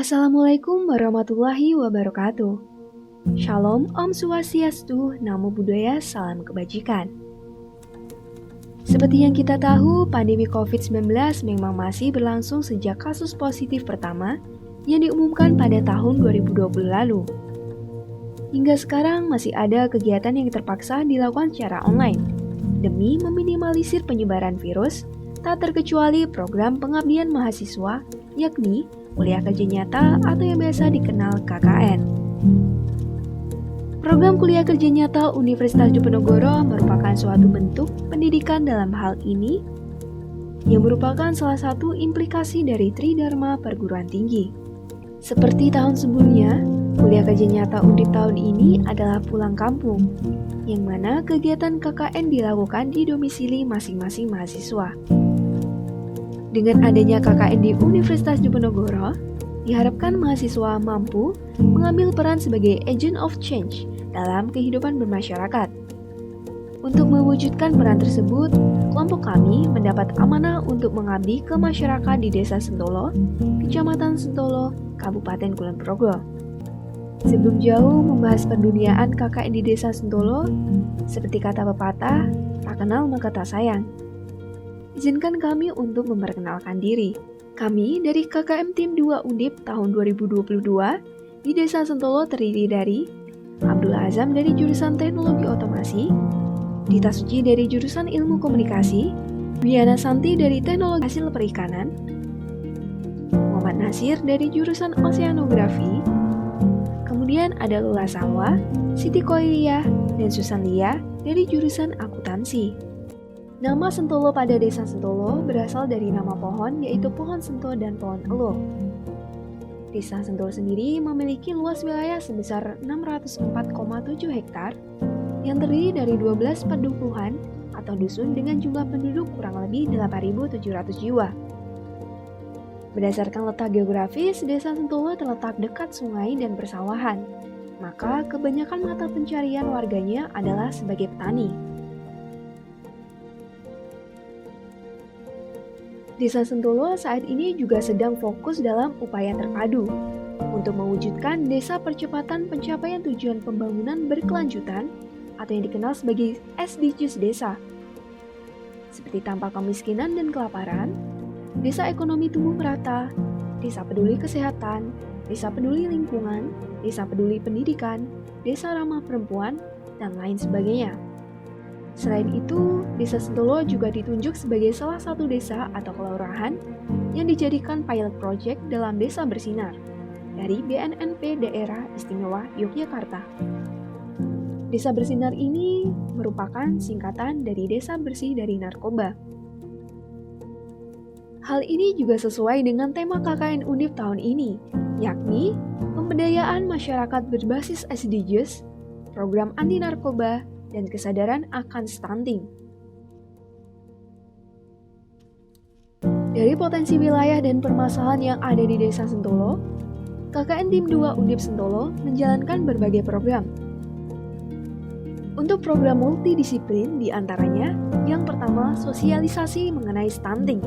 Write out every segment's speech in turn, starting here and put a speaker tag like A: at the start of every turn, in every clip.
A: Assalamualaikum warahmatullahi wabarakatuh. Shalom, Om Swastiastu, Namo Buddhaya, Salam Kebajikan. Seperti yang kita tahu, pandemi COVID-19 memang masih berlangsung sejak kasus positif pertama yang diumumkan pada tahun 2020 lalu. Hingga sekarang masih ada kegiatan yang terpaksa dilakukan secara online demi meminimalisir penyebaran virus, tak terkecuali program pengabdian mahasiswa, yakni kuliah kerja nyata atau yang biasa dikenal KKN. Program kuliah kerja nyata Universitas Diponegoro merupakan suatu bentuk pendidikan dalam hal ini yang merupakan salah satu implikasi dari Tridharma perguruan tinggi. Seperti tahun sebelumnya, kuliah kerja nyata Undip tahun ini adalah pulang kampung, yang mana kegiatan KKN dilakukan di domisili masing-masing mahasiswa. Dengan adanya KKN di Universitas Diponegoro, diharapkan mahasiswa mampu mengambil peran sebagai agent of change dalam kehidupan bermasyarakat. Untuk mewujudkan peran tersebut, kelompok kami mendapat amanah untuk mengabdi ke masyarakat di Desa Sentolo, Kecamatan Sentolo, Kabupaten Kulon Progo. Sebelum jauh membahas penduniaan KKN di Desa Sentolo, seperti kata pepatah, tak kenal maka tak sayang. Izinkan kami untuk memperkenalkan diri. Kami dari KKM Tim 2 Undip tahun 2022 di Desa Sentolo terdiri dari Abdullah Azam dari jurusan Teknologi Otomasi, Dita Suci dari jurusan Ilmu Komunikasi, Wiana Santi dari Teknologi Hasil Perikanan, Muhammad Nasir dari jurusan Oseanografi, kemudian ada Lula Salwa, Siti Koiriah, dan Susan Lia dari jurusan Akuntansi. Nama Sentolo pada Desa Sentolo berasal dari nama pohon, yaitu pohon sento dan pohon eluh. Desa Sentolo sendiri memiliki luas wilayah sebesar 604,7 hektar yang terdiri dari 12 perdukuhan atau dusun dengan jumlah penduduk kurang lebih 8.700 jiwa. Berdasarkan letak geografis, Desa Sentolo terletak dekat sungai dan persawahan, maka kebanyakan mata pencarian warganya adalah sebagai petani. Desa Sentolo saat ini juga sedang fokus dalam upaya terpadu untuk mewujudkan Desa Percepatan Pencapaian Tujuan Pembangunan Berkelanjutan atau yang dikenal sebagai SDGs Desa. Seperti tanpa kemiskinan dan kelaparan, Desa Ekonomi Tumbuh Merata, Desa Peduli Kesehatan, Desa Peduli Lingkungan, Desa Peduli Pendidikan, Desa Ramah Perempuan, dan lain sebagainya. Selain itu, Desa Sentolo juga ditunjuk sebagai salah satu desa atau kelurahan yang dijadikan pilot project dalam Desa Bersinar dari BNNP Daerah Istimewa Yogyakarta. Desa Bersinar ini merupakan singkatan dari Desa Bersih dari Narkoba. Hal ini juga sesuai dengan tema KKN Undip tahun ini, yakni pemberdayaan masyarakat berbasis SDGs, program anti narkoba, dan kesadaran akan stunting. Dari potensi wilayah dan permasalahan yang ada di Desa Sentolo, KKN Tim 2 Undip Sentolo menjalankan berbagai program. Untuk program multidisiplin diantaranya, yang pertama sosialisasi mengenai stunting.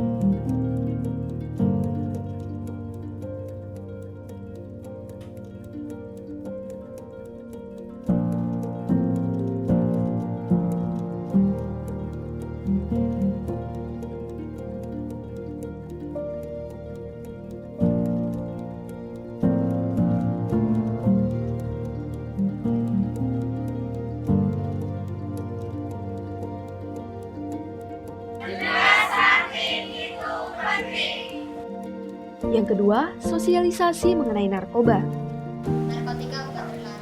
A: Yang kedua, sosialisasi mengenai narkoba.
B: Narkotika bukan terlarang.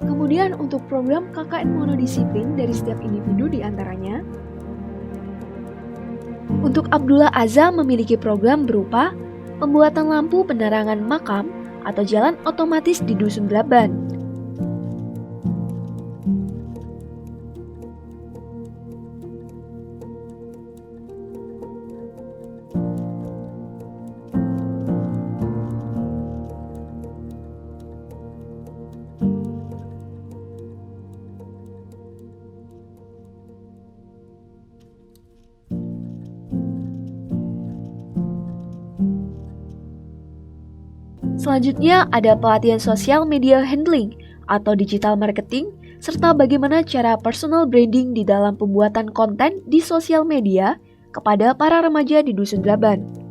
A: Kemudian untuk program KKN monodisiplin dari setiap individu diantaranya, untuk Abdullah Azam memiliki program berupa pembuatan lampu penerangan makam atau jalan otomatis di Dusun Glaban. Selanjutnya ada pelatihan social media handling atau digital marketing, serta bagaimana cara personal branding di dalam pembuatan konten di sosial media kepada para remaja di Dusun Draban.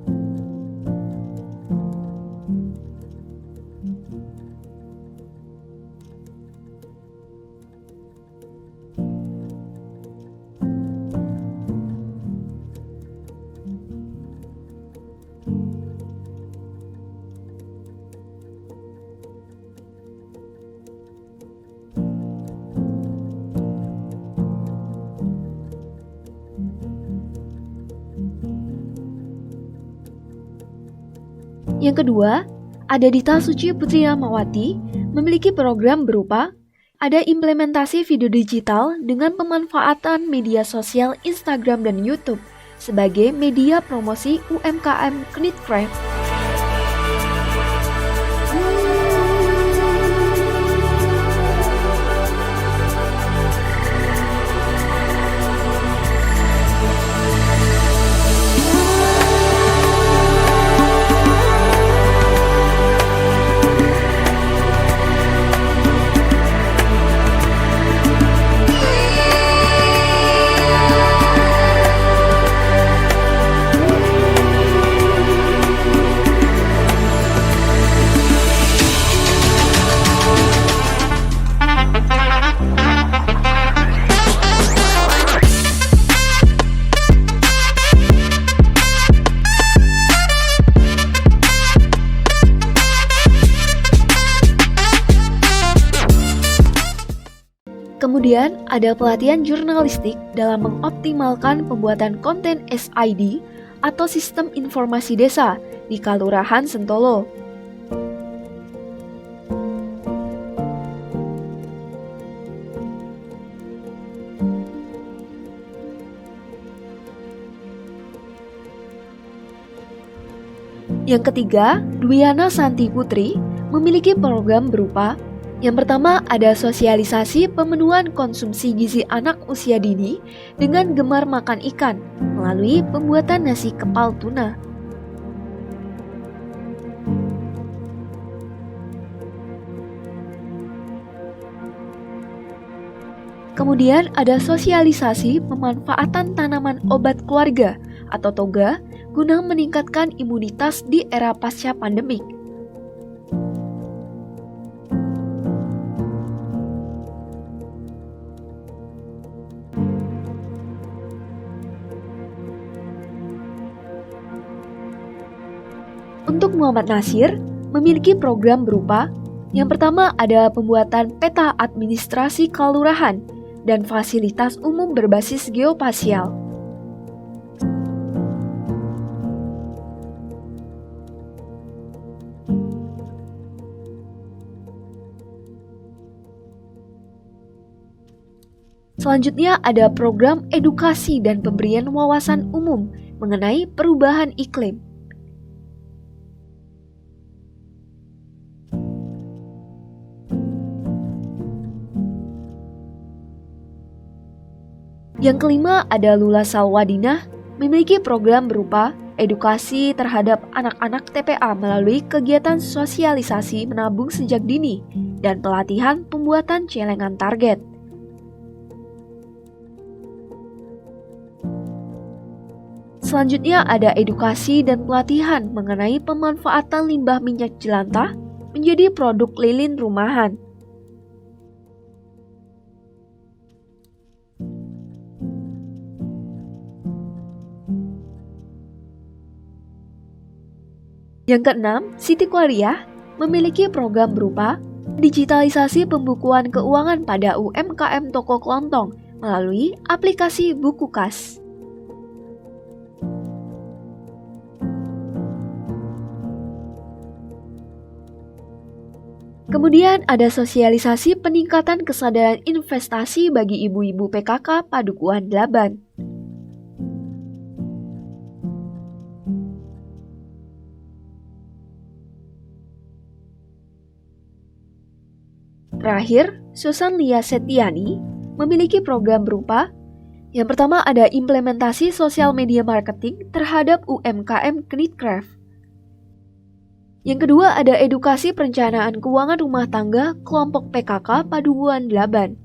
A: Yang kedua, ada Dita Suci Putri Ramawati memiliki program berupa ada implementasi video digital dengan pemanfaatan media sosial Instagram dan YouTube sebagai media promosi UMKM Knitcraft. Kemudian ada pelatihan jurnalistik dalam mengoptimalkan pembuatan konten SID atau Sistem Informasi Desa di Kalurahan Sentolo. Yang ketiga, Dwiana Santi Putri memiliki program berupa yang pertama ada sosialisasi pemenuhan konsumsi gizi anak usia dini dengan gemar makan ikan melalui pembuatan nasi kepal tuna. Kemudian ada sosialisasi pemanfaatan tanaman obat keluarga atau toga guna meningkatkan imunitas di era pasca pandemik. Untuk Muhammad Nasir, memiliki program berupa yang pertama ada pembuatan peta administrasi kelurahan dan fasilitas umum berbasis geospasial. Selanjutnya ada program edukasi dan pemberian wawasan umum mengenai perubahan iklim. Yang kelima ada Lula Salwadinah memiliki program berupa edukasi terhadap anak-anak TPA melalui kegiatan sosialisasi menabung sejak dini dan pelatihan pembuatan celengan target. Selanjutnya ada edukasi dan pelatihan mengenai pemanfaatan limbah minyak jelantah menjadi produk lilin rumahan. Yang keenam, Siti Qaryah memiliki program berupa digitalisasi pembukuan keuangan pada UMKM toko kelontong melalui aplikasi Buku Kas. Kemudian ada sosialisasi peningkatan kesadaran investasi bagi ibu-ibu PKK Padukuhan Dlaban. Terakhir, Susan Lia Setiani memiliki program berupa yang pertama ada implementasi sosial media marketing terhadap UMKM Knitcraft. Yang kedua ada edukasi perencanaan keuangan rumah tangga kelompok PKK Paduan Laban.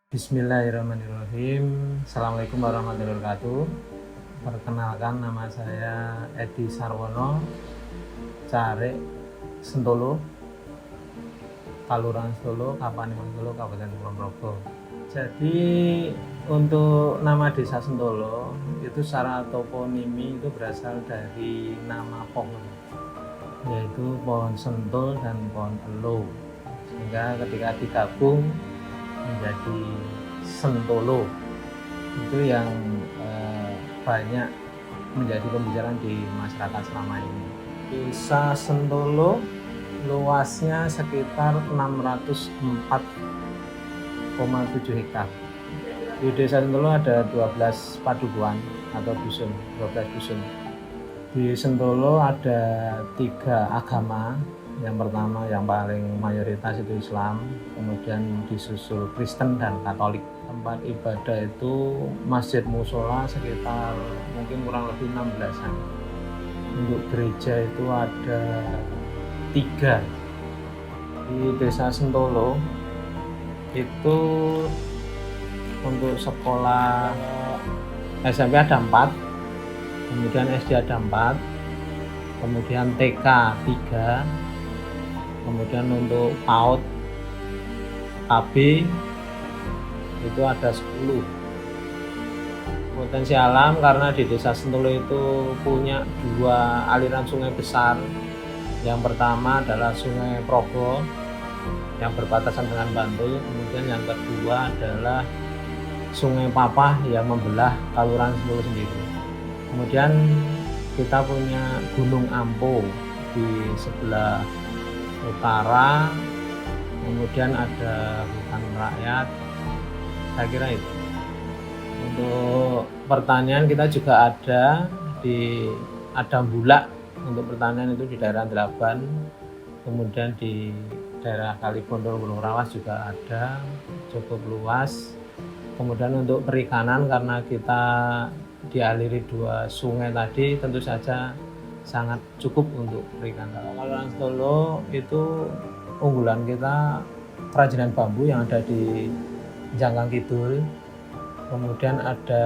C: Bismillahirrahmanirrahim. Assalamualaikum warahmatullahi wabarakatuh. Perkenalkan, nama saya Edi Sarwono, Carik Sentolo, Kalurahan Sentolo, Kapanewon Sentolo, Kabupaten Kulon Progo. Jadi untuk nama desa Sentolo itu secara toponimi itu berasal dari nama pohon, yaitu pohon sentul dan pohon elo, sehingga ketika digabung menjadi Sentolo, itu yang banyak menjadi pembicaraan di masyarakat selama ini. Desa Sentolo luasnya sekitar 604,7 hektar. Di Desa Sentolo ada 12 padukuhan atau dusun, 12 dusun. Di Sentolo ada 3 agama. Yang pertama yang paling mayoritas itu Islam, kemudian disusul Kristen dan Katolik. Tempat ibadah itu masjid musola sekitar mungkin kurang lebih 16-an. Untuk gereja itu ada 3. Di Desa Sentolo itu untuk sekolah SMP ada 4, kemudian SD ada 4, kemudian TK 3, kemudian untuk PAUD KB itu ada 10. Potensi alam karena di Desa Sentolo itu punya 2 aliran sungai besar. Yang pertama adalah Sungai Progo yang berbatasan dengan Bantul, kemudian yang kedua adalah Sungai Papah yang membelah Kalurahan Sentolo sendiri. Kemudian kita punya Gunung Ampo di sebelah utara, kemudian ada hutan rakyat. Saya kira itu. Untuk pertanian kita juga ada di Adam Bulak, untuk pertanian itu di daerah Delaban, kemudian di daerah Kalibondol Gunung Rawas juga ada, cukup luas. Kemudian untuk perikanan karena kita dialiri 2 sungai tadi, tentu saja sangat cukup untuk perikanan. Kalau Sentolo itu unggulan kita kerajinan bambu yang ada di Jangkang Kidul, kemudian ada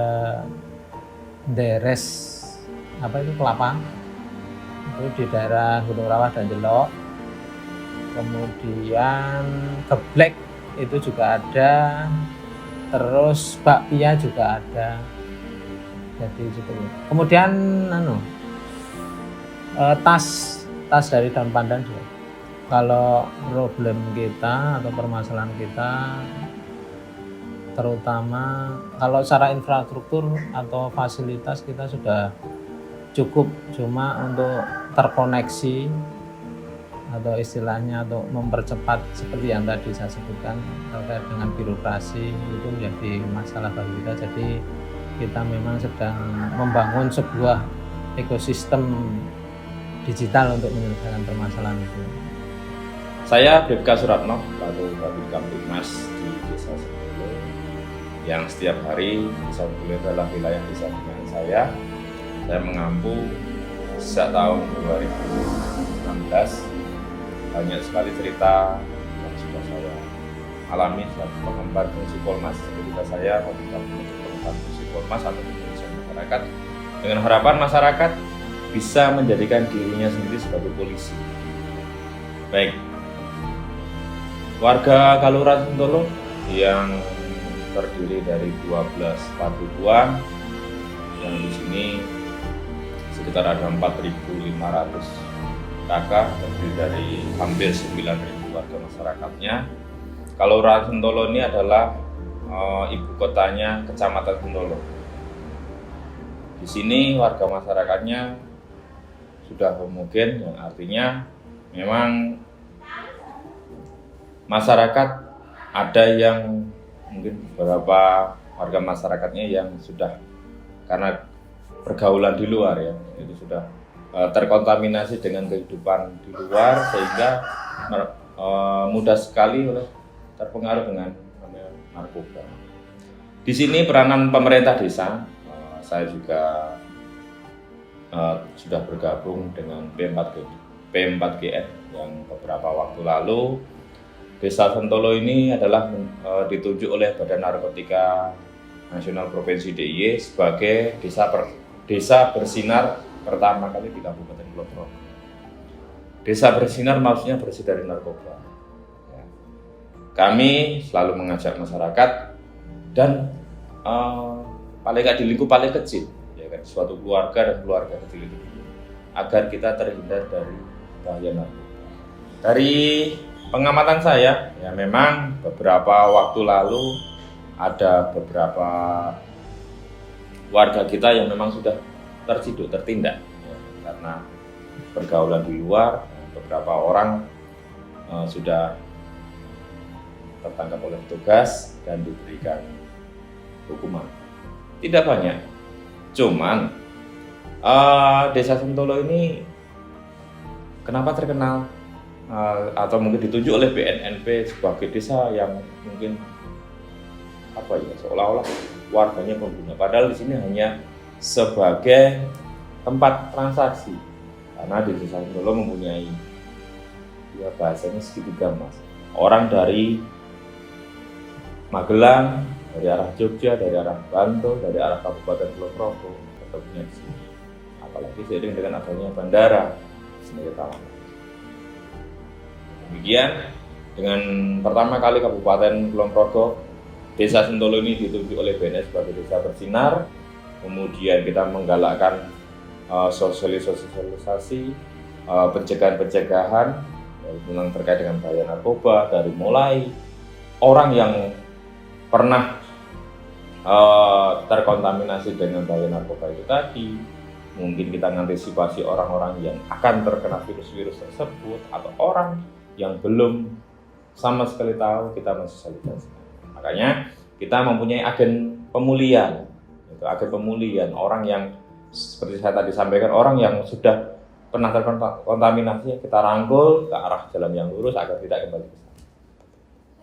C: deres kelapa itu di daerah Gunung Rawas dan Jelok, kemudian geblek itu juga ada, terus bakpia juga ada. Jadi cukup. Kemudian tas dari daun pandan juga. Kalau problem kita atau permasalahan kita terutama kalau secara infrastruktur atau fasilitas kita sudah cukup, cuma untuk terkoneksi atau istilahnya untuk mempercepat seperti yang tadi saya sebutkan terkait dengan birokrasi itu menjadi masalah bagi kita. Jadi kita memang sedang membangun sebuah ekosistem digital untuk menyelesaikan permasalahan itu.
D: Saya Bribka Suratno, lalu Babin Kamtibmas di Desa Sentolo, yang setiap hari Desa Sentolo adalah wilayah desa binaan saya. Saya mengampu sejak tahun 2016. Banyak sekali cerita yang sudah saya alami sebagai pengemban fungsi Polmas. Ketika saya meminta pengemban fungsi Polmas atau fungsi masyarakat, dengan harapan masyarakat bisa menjadikan dirinya sendiri sebagai polisi. Baik, warga Kalurahan Sentolo yang terdiri dari 12 padukuhan, yang di sini sekitar ada 4.500 kakak, terdiri dari hampir 9.000 warga masyarakatnya. Kalurahan Sentolo ini adalah ibu kotanya Kecamatan Sentolo. Di sini warga masyarakatnya sudah homogen, yang artinya memang masyarakat ada yang mungkin beberapa warga masyarakatnya yang sudah karena pergaulan di luar ya, itu sudah terkontaminasi dengan kehidupan di luar sehingga mudah sekali terpengaruh dengan narkoba. Di sini peranan pemerintah desa, saya juga sudah bergabung dengan P4GN yang beberapa waktu lalu. Desa Sentolo ini adalah ditunjuk oleh Badan Narkotika Nasional Provinsi DIY sebagai desa bersinar pertama kali di Kabupaten Kulon Progo. Desa bersinar maksudnya bersih dari narkoba. Ya. Kami selalu mengajak masyarakat dan paling nggak di lingkup paling kecil, ya kan, suatu keluarga dan keluarga kecil itu, agar kita terhindar dari bahaya narkoba. Dari pengamatan saya, ya memang beberapa waktu lalu ada beberapa warga kita yang memang sudah terciduk, tertindak, ya, karena pergaulan di luar. Beberapa orang sudah tertangkap oleh petugas dan diberikan hukuman. Tidak banyak, cuman Desa Sentolo ini kenapa terkenal atau mungkin ditunjuk oleh BNNP sebagai desa yang mungkin seolah-olah warganya pengguna, padahal di sini hanya sebagai tempat transaksi, karena di Desa Sentolo mempunyai, ya bahasanya segitiga mas, orang dari Magelang, dari arah Jogja, dari arah Bantul, dari arah Kabupaten Kulon Progo ketemunya di sini, apalagi seiring dengan adanya bandara sebagai tawanan. Demikian dengan pertama kali Kabupaten Kulon Progo, Desa Sentolo ini ditunjuk oleh BNS sebagai desa bersinar. Kemudian kita menggalakkan sosialisasi, pencegahan tentang terkait dengan bahaya narkoba, dari mulai orang yang pernah terkontaminasi dengan bahaya narkoba itu tadi, mungkin kita mengantisipasi orang-orang yang akan terkena virus-virus tersebut, atau orang yang belum sama sekali tahu, kita mensosialisasi. Makanya kita mempunyai agen pemulihan, itu agen pemulihan orang yang seperti saya tadi sampaikan, orang yang sudah pernah terkontaminasi kita rangkul ke arah jalan yang lurus agar tidak kembali.